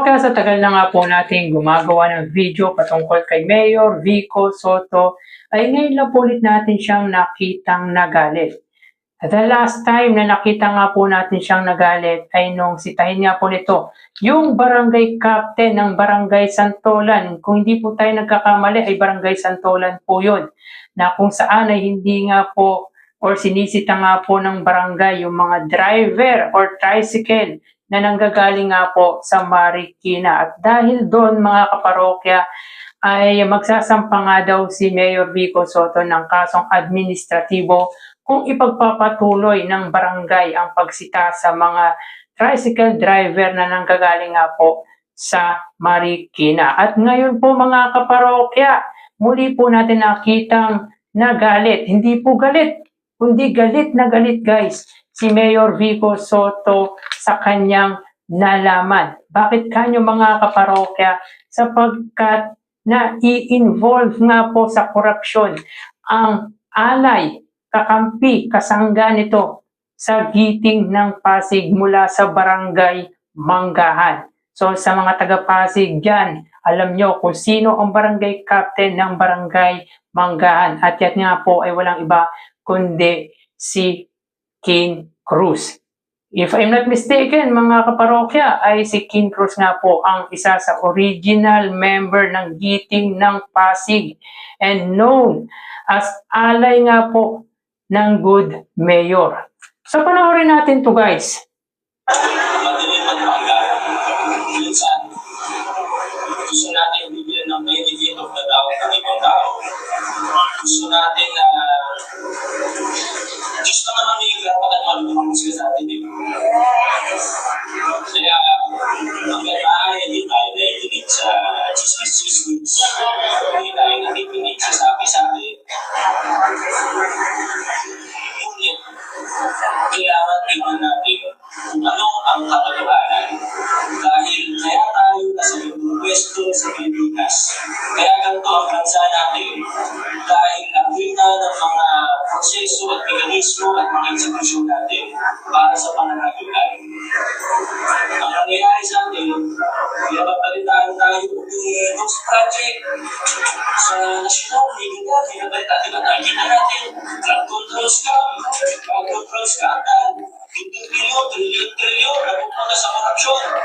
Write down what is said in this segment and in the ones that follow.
kaparokya, sa tagal na nga po natin gumagawa ng video patungkol kay Mayor Vico Soto, ay ngayon lang po ulit natin siyang nakitang nagalit. The last time na nakita nga po natin siyang nagalit ay nung sitahin nga po nito yung barangay captain ng Barangay Santolan. Kung hindi po tayo nagkakamali ay Barangay Santolan po yun, na kung saan ay hindi nga po or sinisita nga po ng barangay yung mga driver or tricycle na nanggagaling nga po sa Marikina. At dahil doon mga kaparokya ay magsasampa nga daw si Mayor Vico Soto ng kasong administratibo kung ipagpapatuloy ng barangay ang pagsita sa mga tricycle driver na nanggagaling nga po sa Marikina. At ngayon po mga kaparokya, muli po natin nakitang nagalit. Hindi po galit, kundi galit na galit guys si Mayor Vico Soto sa kanyang nalaman. Bakit kanyo mga kaparokya? Sapagkat na i-involve nga po sa korupsyon ang alay, kakampi, kasangga nito sa giting ng Pasig mula sa Barangay Manggahan. So sa mga taga-Pasig dyan, alam nyo kung sino ang barangay captain ng Barangay Manggahan. At yan nga po ay walang iba kundi si King Cruz. If I'm not mistaken, mga kaparokya, ay si King Cruz nga po ang isa sa original member ng giting ng Pasig and known as alay nga po ng good mayor. So panoorin natin to guys. Gusto natin bigyan ng benefit of the doubt ng ibang tao. Gusto natin na just naman ang may karapatan malulungan sila sa atin, di ba? Kaya, ang ganahan, hindi tayo nakikinig sa chismis-chismis. Hindi tayo nakikinig sa sabi-sabi. Ngunit, kailangan tingnan natin kung ano ang katotohanan. Dahil kaya tayo nasa pwesto sa Pilipinas. Kaya ganito ang bansa natin. Dahil nakita ng mga proseso at mekanismo at mga institusyon natin para sa pananagalan. Ang nangyayari sa atin, pinapagalitaan tayo yung Ghost Project sa national media. Pinapagalitaan nakikita natin drug control scam, drug control scandal, trilyon na pupunta sa korupsyon.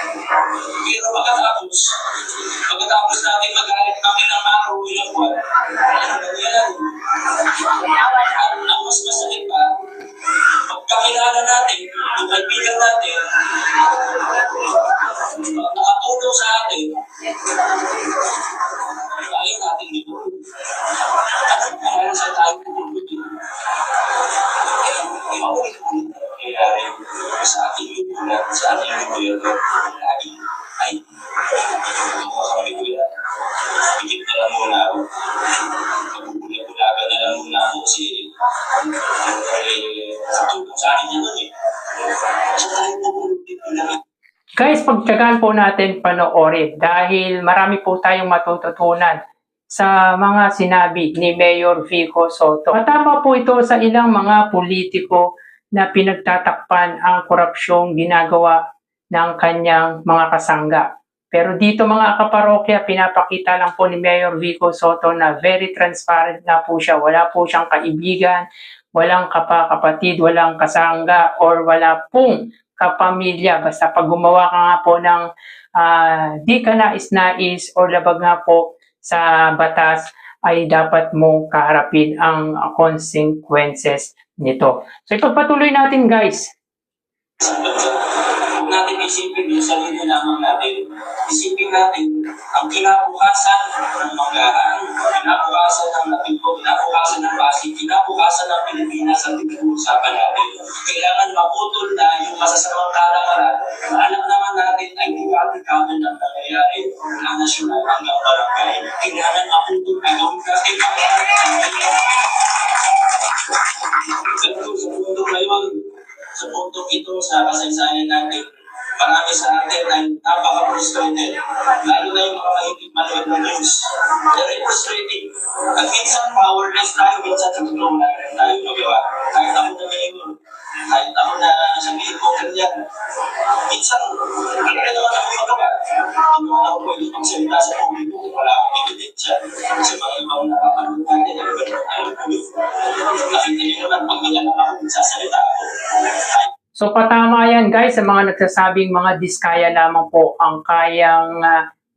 Pero pagkatapos natin magalit ng ilang araw, ilang buwan, ano nangyayari? Ang mas masakit pa, pagkakilala natin, yung kaibigan natin, nakatulong sa atin, ayaw natin dito. Ano nangyayari sa tayo pupunti? Nangyayari sa ating lipunan, sa ating gobyerno, lagi ay makakabigulan. Higit na lang muna ako. Magbubulag-bulagan na lang muna ako kasi tutulong sa akin yan eh. Sa tayo pupunti lang. Guys, pagtyagaan po natin panoorin dahil marami po tayong matututunan sa mga sinabi ni Mayor Vico Soto. Matama po ito sa ilang mga politiko na pinagtatakpan ang korupsyong ginagawa ng kanyang mga kasangga. Pero dito mga kaparokya, pinapakita lang po ni Mayor Vico Soto na very transparent na po siya. Wala po siyang kaibigan, walang kapatid, walang kasangga, or wala pong kapamilya. Basta pag gumawa ka nga po ng di ka nais-nais or labag nga po sa batas, ay dapat mong kaharapin ang consequences nito. So ipagpatuloy natin guys. Huwag natin isipin yung sarili lamang natin. Isipin natin ang kinabukasan ng Manggahan, kinabukasan ng Napilco, kinabukasan ng Pasig, kinabukasan ng Pilipinas ang pinag-uusapan natin. Kailangan maputol na yung masasamang kalakaran na alam naman natin ay dikat-dikaman ng nangyayari na nasyonal hanggang barangay. Kailangan maputol na gawin natin ang lahat ng nangyayari. Ganito sa puntong ngayon, sa puntong ito, sa kasaysayan natin, marami sa atin ay napaka-frustrated. Lalo na yung mga mahilig manood ng news. Very frustrating. At minsan powerless tayo, minsan tutulong na tayo magawa. Kahit ako na mayor, kahit ako na sabihin ko ganyan. Minsan, hindi naman ako magawa. pwede magsalita sa publiko kung wala akong ebidensya. Sa mga ibang nakapanood natin, ano po yun? Nakita niyo naman, pag nilalang ako, magsasalita ako. So patama yan guys sa mga nagsasabing mga diskaya lamang po ang kayang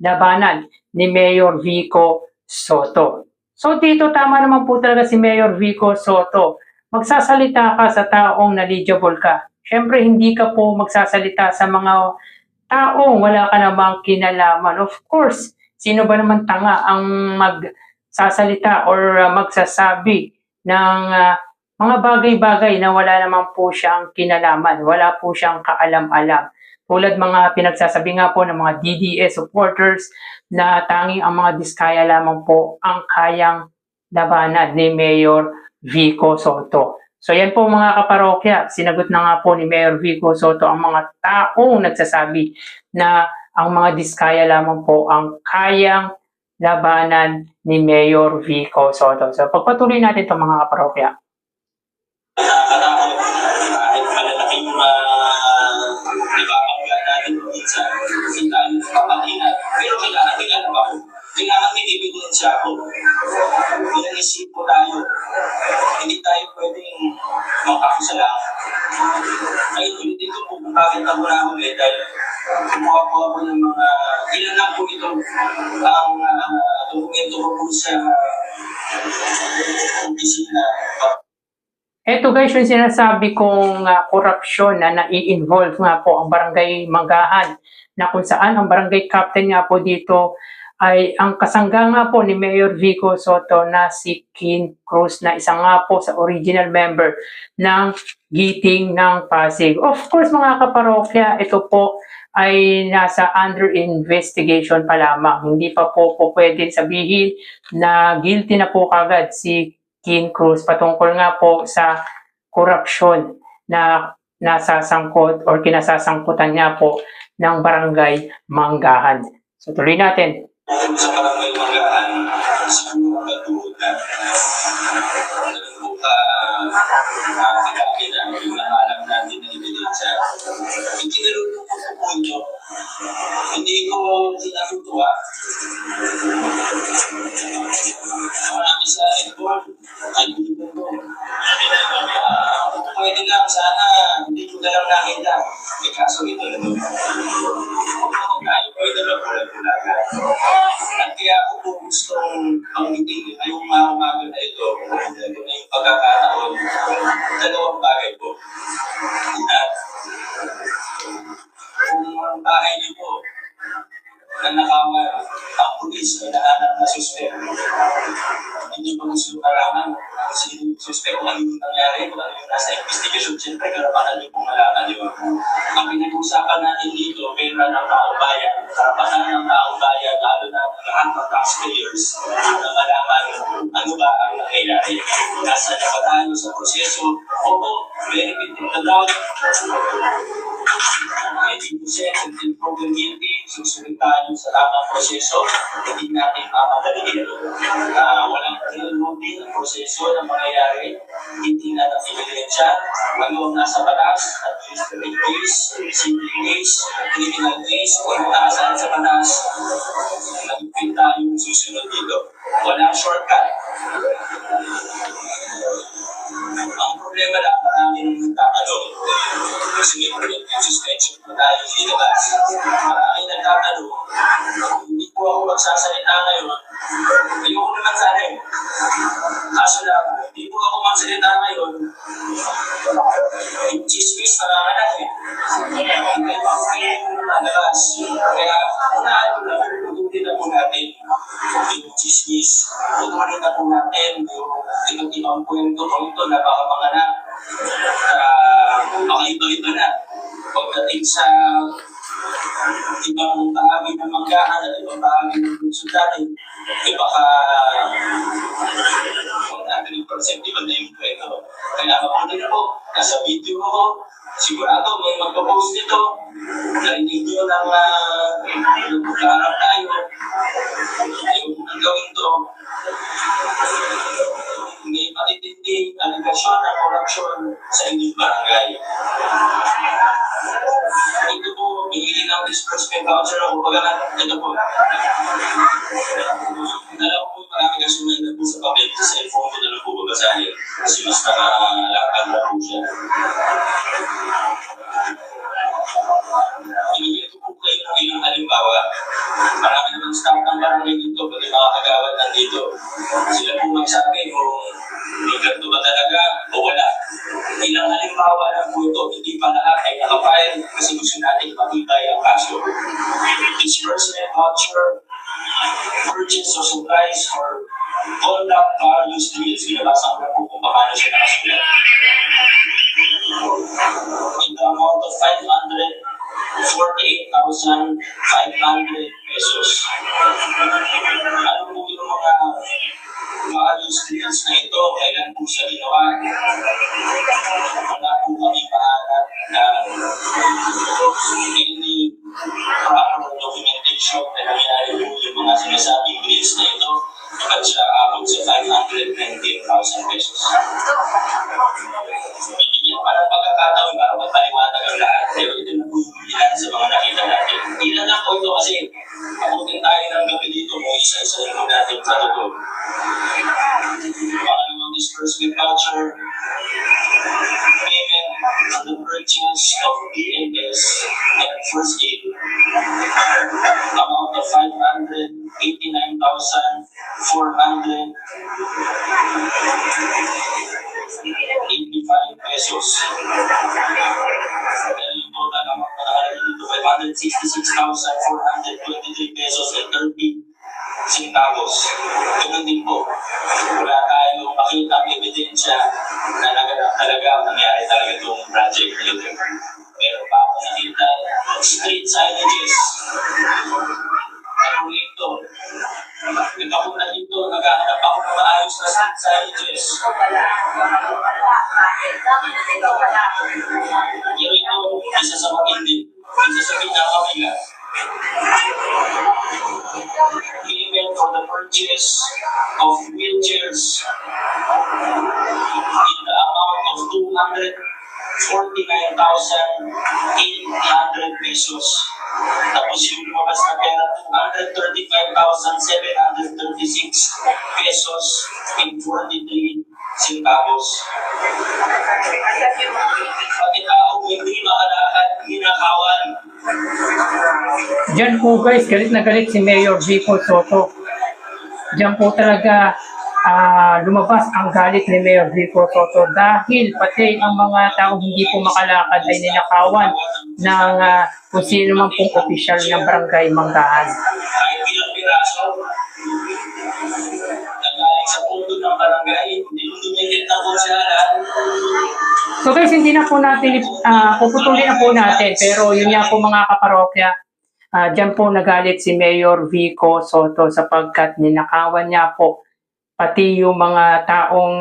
labanan ni Mayor Vico Soto. So dito tama naman po talaga si Mayor Vico Soto. Magsasalita ka sa taong knowledgeable ka. Siyempre hindi ka po magsasalita sa mga taong wala ka namang kinalaman. Of course, sino ba naman tanga ang magsasalita or magsasabi ng mga bagay-bagay na wala naman po siyang kinalaman, wala po siyang kaalam-alam. Tulad mga pinagsasabi nga po ng mga DDS supporters na tanging ang mga diskaya lamang po ang kayang labanan ni Mayor Vico Soto. So yan po mga kaparokya, sinagot na nga po ni Mayor Vico Soto ang mga taong nagsasabi na ang mga diskaya lamang po ang kayang labanan ni Mayor Vico Soto. So pagpatuloy natin itong mga kaparokya. Nakakatakot kahit malalaking nababangga natin minsan, hindi tayo nagpapahinga. Pero kailangan alam ako. Kailangan may ebidensya ako. Ilang-isip po tayo. Hindi tayo pwedeng makakusala. Ay, ulitin ko po kung bakit ako nahuli dahil kumuha po ako ng mga ilan lang po ito ang dokumento ko po sa opisina. Ito guys, yung sinasabi kong korupsyon na nai-involve nga po ang Barangay Manggahan, na kung saan ang barangay captain nga po dito ay ang kasangga nga po ni Mayor Vico Soto na si Kin Cruz, na isa nga po sa original member ng Giting ng Pasig. Of course mga kaparokya, ito po ay nasa under investigation pa lamang. Hindi pa po pwedeng sabihin na guilty na po kagad si Kin Cruz patungkol nga po sa korupsyon na nasasangkot or kinasasangkutan niya po ng Barangay Manggahan. So tuloy natin. Sa Barangay Manggahan, siguro matuod na nakakilaki na yung nakalam natin na ebidensya. Itinalunod ko po nyo. Hindi ko sinatutuwa. Marami sa involved. Kaibigan ko. Pwede lang, sana hindi ko na lang nakita. May kaso ito na doon. Tayo pwede lang pula-pulaga. At kaya ako po gustong panggitin ay umaga na ito. Ito na yung pagkakataon. Dalawang bagay po. Una, kung ang bahay niyo po na nakawan, ang pulis ay nahanap na suspect. Hindi pa gusto kalaman kung sino yung suspect, kung ano yung nangyari, kung ano yung nasa investigation. Siyempre, karapatan niyo pong malaman yun. Ang pinag-usapan natin dito, pera ng taong bayan, karapatan ng taong bayan, lalo na lahat ng taxpayers, na malaman ano ba ang nangyayari. Nasa na ba tayo sa proseso? Opo, benefit in the doubt. 80% until proven guilty, susunod tayo sa tamang proseso. Hindi natin mamadaliin. Walang tinulungan ang proseso na mangyayari. Hindi na ng ebidensya. Ano ang nasa batas, administrative case, civil case, criminal case, kung naasan sa batas, nagpin tayo susunod dito. Walang shortcut. Ang problema lang, marami nang nagtatanong. Sige, yung suspension po tayo ilabas. Marami nagtatanong. Hindi po ako magsasalita ngayon. Ayoko naman sana eh. Kaso lang, hindi po ako magsalita ngayon. Yung chismis nanganganak eh. Hindi pa ako kayo nalabas. Kaya, unahan ko lang, tututin na po natin yung chismis. Tututin na po natin yung iba't-ibang kwento ito na baka manganak. Baka iba-iba na. Pagdating sa ibang bahagi ng Manggahan at ibang bahagi ng Lungsod natin, baka natin yung perceptive na yung kwento. Kaya mabuti na po, nasa video ko, sigurado may magpo-post nito, narinig nyo ng nagkaharap tayo, yung gawin to, may matitinding aligasyon ng korupsyon sa inyong barangay. Ito po, Bumili ng disbursement voucher ako. Ito po. Dala ko po marami kasi may na po sa papel. Sa cellphone ko dala po babasahin. Kasi mas nakalakad na po siya. Ibigay ko po kayo ng ilang halimbawa. Marami naman staff ng barangay dito, pati mga kagawad nandito. Sila po magsabi kung may ganito ba talaga o wala. Ilang halimbawa lang po ito, hindi pa lahat ay nakapile kasi gusto natin makita yung kaso. Disbursement voucher, purchase of supplies for conduct various deals. Binabasa ko na po kung paano siya nakasulat. In the amount of 548,500 pesos. Ano po yung mga various deals na ito? Kailan po siya ginawa? Wala po kami pahanap na any proper documentation na nangyari po yung mga sinasabing deals na ito at siya abot sa 519,000 pesos. Bibigyan para pagkakataon para magpaliwanag ang lahat. Pero ito na po yung ilan sa mga nakita natin. Ilan lang po ito kasi abutin tayo ng gabi dito kung isa-isa rin po natin sa totoo. Pangalawang disbursement voucher, payment for the purchase of BNS and first aid. Amount of 589,485 pesos. Dahil yung total amount na nakalagay dito, 566,423 pesos and 30 centavos. Ganun din po. Wala tayong makita ang ebidensya na naganap talaga nangyari talaga itong project na ito. Meron pa ako nakita street signages. Ako ito. Nagkakuna dito, naghahanap ako ng maayos na street signages. Yung ito, isa sa matindi. Isa sa pinakamila. Payment for the purchase of wheelchairs in the amount of 249,800 pesos. Tapos yung lumabas na pera, 235,736 pesos and 43 centavos. Pati tao hindi makalakad, hinakawan. Diyan po guys, galit na galit si Mayor Vico Soto. Diyan po talaga lumabas ang galit ni Mayor Vico Soto dahil pati ang mga taong hindi po makalakad ay ninakawan ng kung sino man pong opisyal ng barangay Manggahan. Kahit ilang piraso, nagaling sa pundo ng barangay, hindi mo dumikit na po siya. So guys, hindi na po natin, puputulin na po natin, pero yun nga po mga kaparokya, dyan po nagalit si Mayor Vico Soto sapagkat ninakawan niya po pati yung mga taong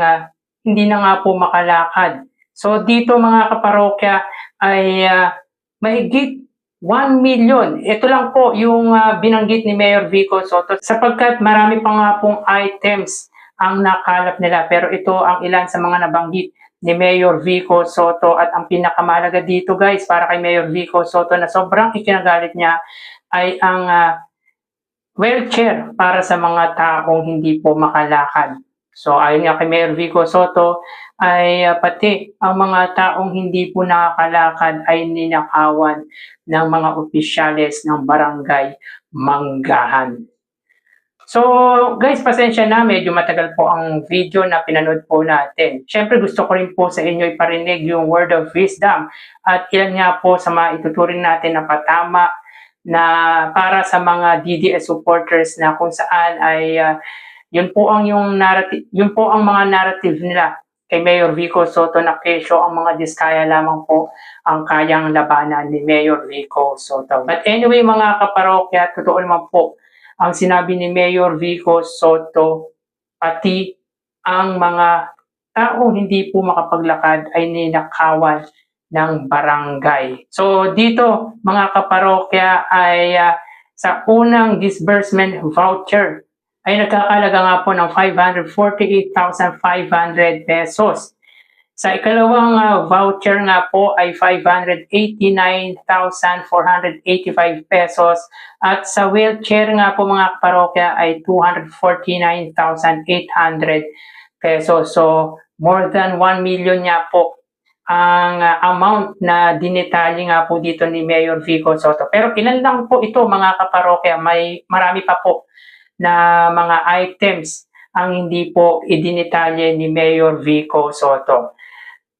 hindi na nga po makalakad. So dito mga kaparokya ay mahigit 1 million. Ito lang po yung binanggit ni Mayor Vico Soto sapagkat marami pa nga pong items ang nakalap nila. Pero ito ang ilan sa mga nabanggit ni Mayor Vico Soto at ang pinakamalaga dito guys para kay Mayor Vico Soto na sobrang ikinagalit niya ay ang wheelchair para sa mga taong hindi po makalakad. So ayon nga kay Mayor Vico Soto ay pati ang mga taong hindi po nakakalakad ay ninakawan ng mga opisyales ng barangay Manggahan. So guys, pasensya na, medyo matagal po ang video na pinanood po natin. Siyempre gusto ko rin po sa inyo iparinig yung word of wisdom at ilan nga po sa mga ituturing natin na patama na para sa mga DDS supporters na kung saan ay yun po ang yung narrative, yun po ang mga narrative nila kay Mayor Vico Soto na kesyo ang mga diskaya lamang po ang kayang labanan ni Mayor Vico Soto. But anyway mga kaparokya, totoo naman po ang sinabi ni Mayor Vico Soto, pati ang mga taong hindi po makapaglakad ay ninakawan ng barangay. So dito mga kaparokya ay sa unang disbursement voucher ay nagkakalaga nga po ng 548,500 pesos. Sa ikalawang voucher nga po ay 589,485 pesos at sa wheelchair nga po mga kaparokya ay 249,800 pesos. So more than 1 million nga po ang amount na dinetali nga po dito ni Mayor Vico Soto. Pero ilan lang po ito mga kaparokya, marami pa po na mga items ang hindi po idinetalye ni Mayor Vico Soto.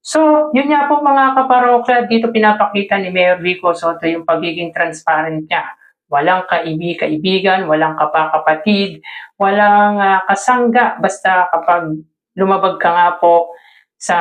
So, yun nga po mga kaparokya, dito pinapakita ni Mayor Vico Soto yung pagiging transparent niya. Walang kaibigan, walang kapakapatid, walang kasangga, basta kapag lumabag ka nga po sa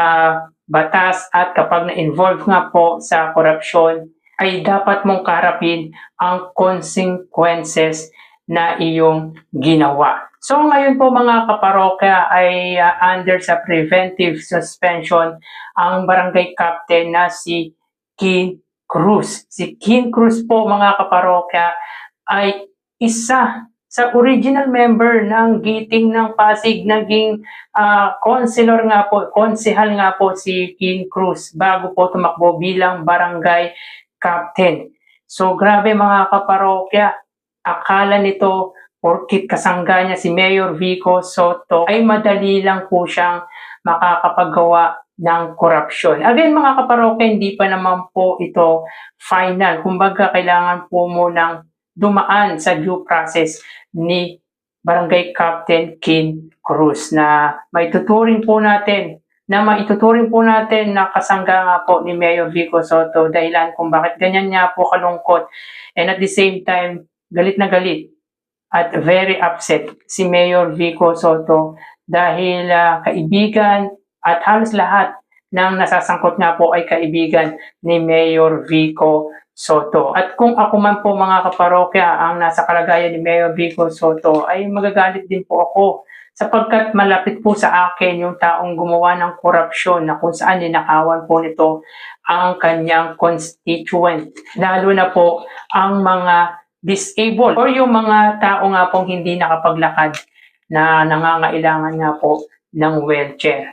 batas at kapag na-involve nga po sa korupsyon, ay dapat mong karapin ang consequences na iyong ginawa. So ngayon po mga kaparokya ay under sa preventive suspension ang barangay captain na si Kin Cruz. Si Kin Cruz po mga kaparokya ay isa sa original member ng Giting ng Pasig, naging konsehal nga po si Kin Cruz bago po tumakbo bilang barangay captain. So grabe mga kaparokya, akala nito porkit kasangga niya si Mayor Vico Soto ay madali lang po siyang makakapagawa ng korupsyon. Again mga kaparokya, hindi pa naman po ito final. Kumbaga kailangan po munang dumaan sa due process ni Barangay Captain Kin Cruz na maituturing po natin na kasangga nga po ni Mayor Vico Soto, dahilan kung bakit ganyan nga po kalungkot, and at the same time galit na galit at very upset si Mayor Vico Soto dahil kaibigan at halos lahat ng nasasangkot nga po ay kaibigan ni Mayor Vico Soto. At kung ako man po mga kaparokya ang nasa kalagayan ni Mayor Vico Soto, ay magagalit din po ako sapagkat malapit po sa akin yung taong gumawa ng korupsyon na kung saan ninakawan po nito ang kanyang constituent. Lalo na po ang mga disabled or yung mga tao nga pong hindi nakapaglakad na nangangailangan nga po ng wheelchair.